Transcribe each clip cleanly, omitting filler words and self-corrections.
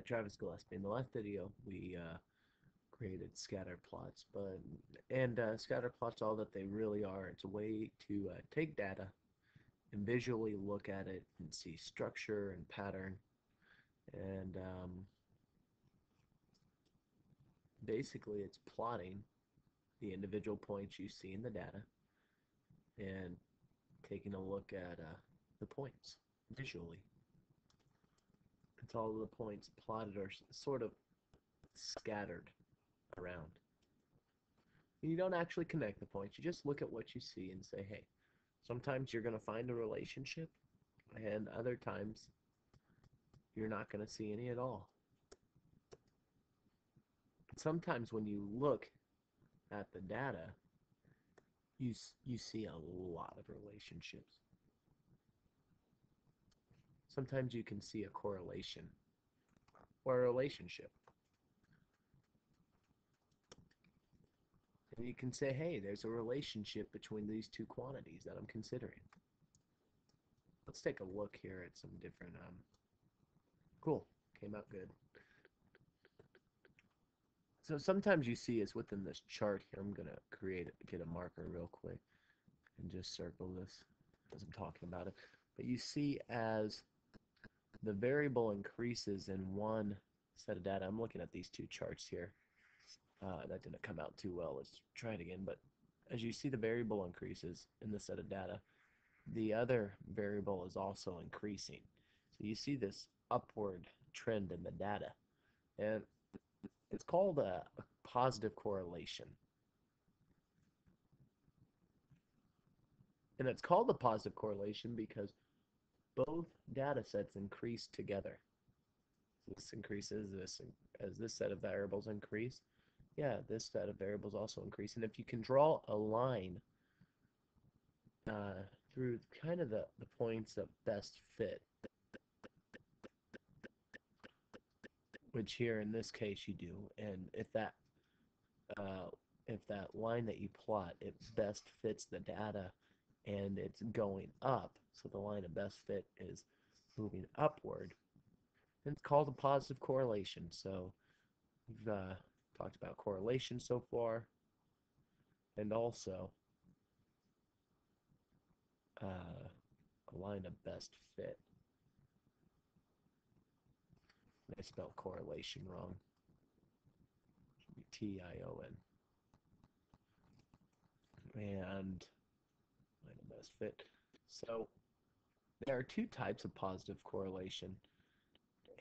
Travis Gillespie. In the last video, we created scatter plots, scatter plots, all that they really are, it's a way to take data and visually look at it and see structure and pattern, and basically it's plotting the individual points you see in the data and taking a look at the points visually. It's all the points plotted are sort of scattered around. You don't actually connect the points. You just look at what you see and say, hey, sometimes you're going to find a relationship, and other times you're not going to see any at all. Sometimes when you look at the data, you see a lot of relationships. Sometimes you can see a correlation or a relationship. And you can say, hey, there's a relationship between these two quantities that I'm considering. Let's take a look here at some different, cool, came out good. So sometimes you see is within this chart here, I'm going to get a marker real quick and just circle this as I'm talking about it. But you see as the variable increases in one set of data, I'm looking at these two charts here. That didn't come out too well. Let's try it again. But as you see the variable increases in the set of data, the other variable is also increasing. So you see this upward trend in the data. And it's called a positive correlation. And it's called a positive correlation because both data sets increase together. This increases as this set of variables increase. Yeah, this set of variables also increase. And if you can draw a line through kind of the points of best fit, which here in this case you do, and if that line that you plot, it best fits the data and it's going up, so the line of best fit is moving upward, and it's called a positive correlation. So we've talked about correlation so far, and also a line of best fit. I spelled correlation wrong. It should be T-I-O-N. And line of best fit. So there are two types of positive correlation.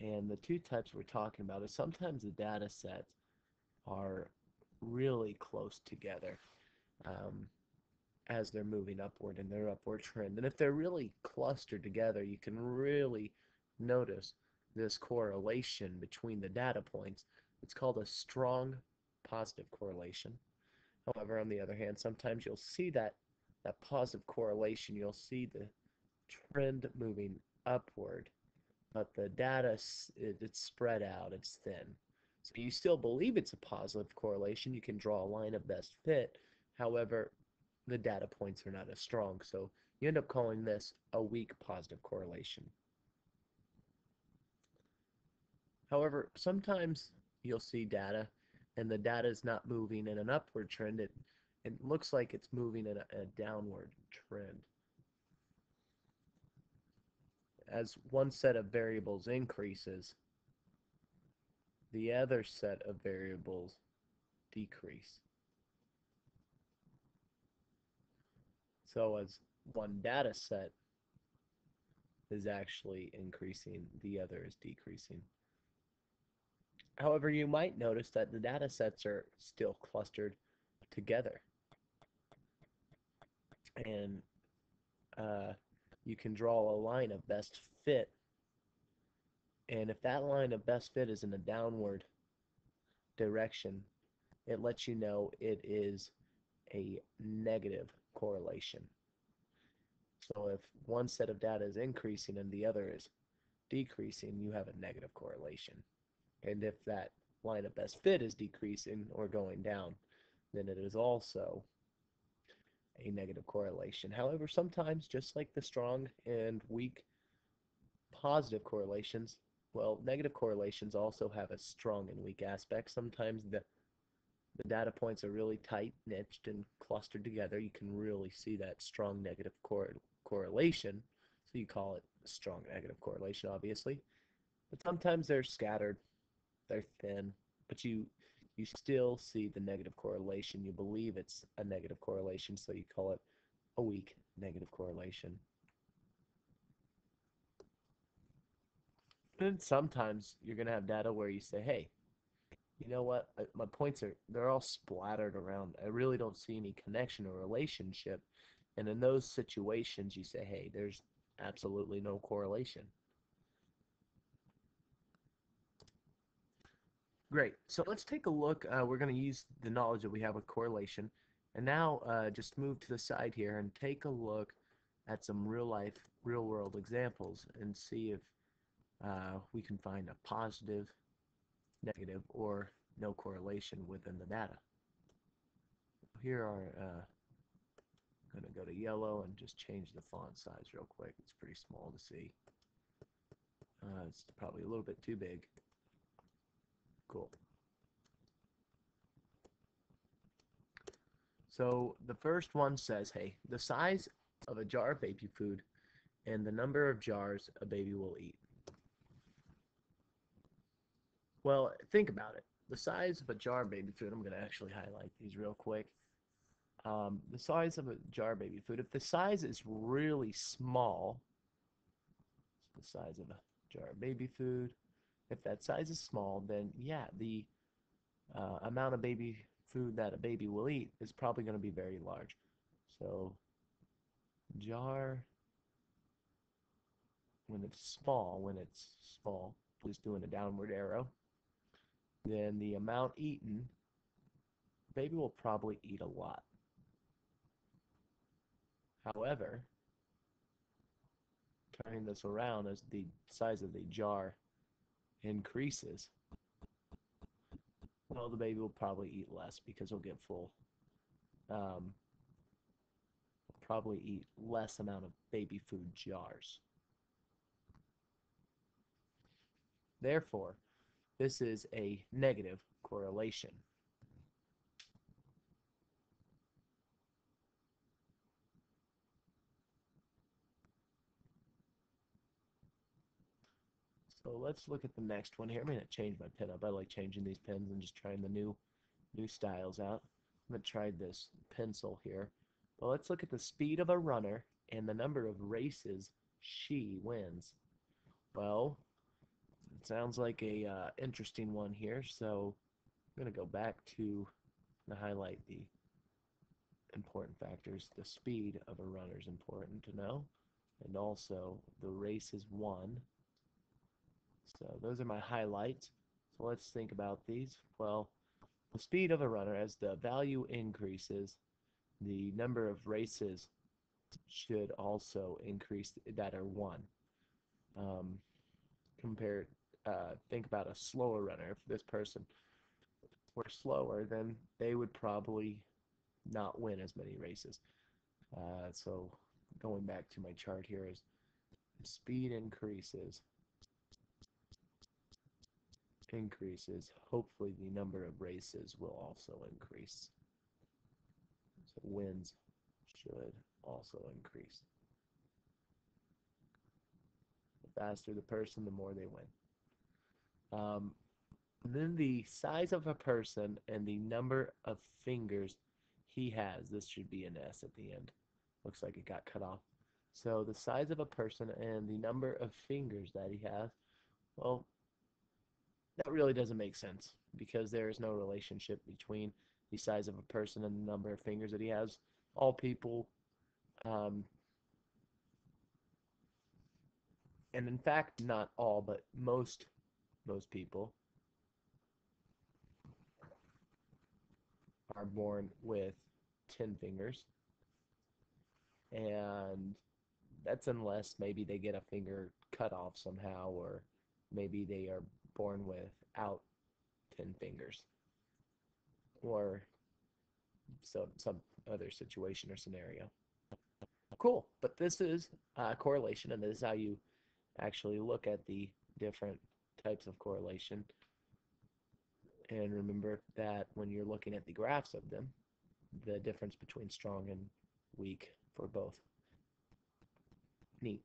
And the two types we're talking about is sometimes the data sets are really close together as they're moving upward in their upward trend. And if they're really clustered together, you can really notice this correlation between the data points. It's called a strong positive correlation. However, on the other hand, sometimes you'll see that positive correlation, you'll see the trend moving upward, but the data, it's spread out, it's thin. So you still believe it's a positive correlation. You can draw a line of best fit. However, the data points are not as strong. So you end up calling this a weak positive correlation. However, sometimes you'll see data and the data is not moving in an upward trend. It looks like it's moving in a downward trend. As one set of variables increases, the other set of variables decrease. So as one data set is actually increasing, the other is decreasing. However, you might notice that the data sets are still clustered together. And you can draw a line of best fit. And if that line of best fit is in a downward direction, it lets you know it is a negative correlation. So if one set of data is increasing and the other is decreasing, you have a negative correlation. And if that line of best fit is decreasing or going down, then it is also a negative correlation. However, sometimes, just like the strong and weak positive correlations, Well, negative correlations also have a strong and weak aspect. Sometimes the data points are really tight, niched, and clustered together. You can really see that strong negative correlation. So you call it a strong negative correlation, obviously. But sometimes they're scattered, they're thin, but you still see the negative correlation. You believe it's a negative correlation, so you call it a weak negative correlation. And sometimes you're going to have data where you say, hey, you know what? My points they're all splattered around. I really don't see any connection or relationship. And in those situations, you say, hey, there's absolutely no correlation. Great. So let's take a look. We're going to use the knowledge that we have with correlation. And now just move to the side here and take a look at some real life, real world examples and see if we can find a positive, negative, or no correlation within the data. Here are going to go to yellow and just change the font size real quick. It's pretty small to see. It's probably a little bit too big. Cool. So the first one says, hey, the size of a jar of baby food and the number of jars a baby will eat. Well, think about it. The size of a jar of baby food, I'm going to actually highlight these real quick. The size of a jar of baby food, if the size is really small, the size of a jar of baby food, if that size is small, then yeah, the amount of baby food that a baby will eat is probably going to be very large. So jar, when it's small, just doing a downward arrow, then the amount eaten, baby will probably eat a lot. However, turning this around as the size of the jar increases, well, the baby will probably eat less because he'll get full. Um, probably eat less amount of baby food jars. Therefore, this is a negative correlation. So let's look at the next one here. I'm going to change my pen up. I like changing these pens and just trying the new styles out. I'm going to try this pencil here. Well, let's look at the speed of a runner and the number of races she wins. Well, it sounds like a interesting one here. So I'm going to go back to highlight the important factors. The speed of a runner is important to know, and also the race is won. So those are my highlights. So let's think about these. Well, the speed of a runner, as the value increases, the number of races should also increase that are won. Um, compare, think about a slower runner. If this person were slower, then they would probably not win as many races. So going back to my chart here is speed increases, hopefully the number of races will also increase. So wins should also increase. The faster the person, the more they win. Then the size of a person and the number of fingers he has. This should be an S at the end. Looks like it got cut off. So the size of a person and the number of fingers that he has, well, that really doesn't make sense because there is no relationship between the size of a person and the number of fingers that he has. All people, um, and in fact, not all, but most people are born with 10 fingers, and that's unless maybe they get a finger cut off somehow, or maybe they are born without 10 fingers, or some other situation or scenario. Cool, but this is correlation, and this is how you actually look at the different types of correlation. And remember that when you're looking at the graphs of them, the difference between strong and weak for both. Neat.